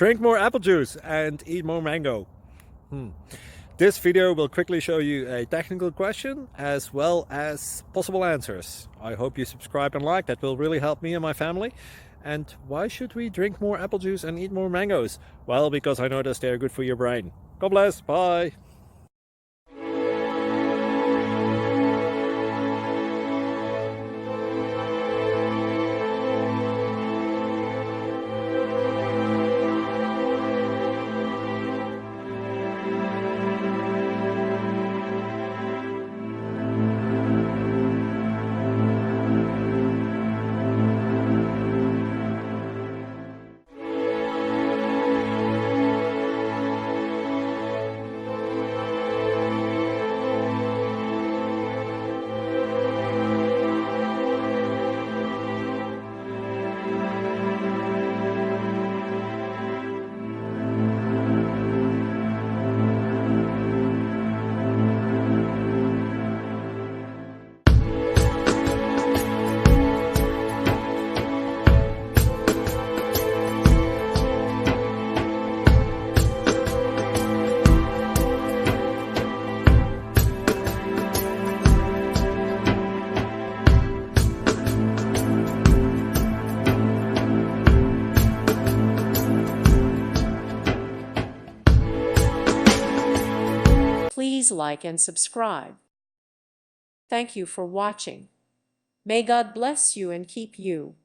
Drink more apple juice and eat more mango. This video will quickly show you a technical question as well as possible answers. I hope you subscribe and like, that will really help me and my family. And why should we drink more apple juice and eat more mangoes? Well, because I noticed they're good for your brain. God bless, bye! Please like and subscribe. Thank you for watching. May God bless you and keep you.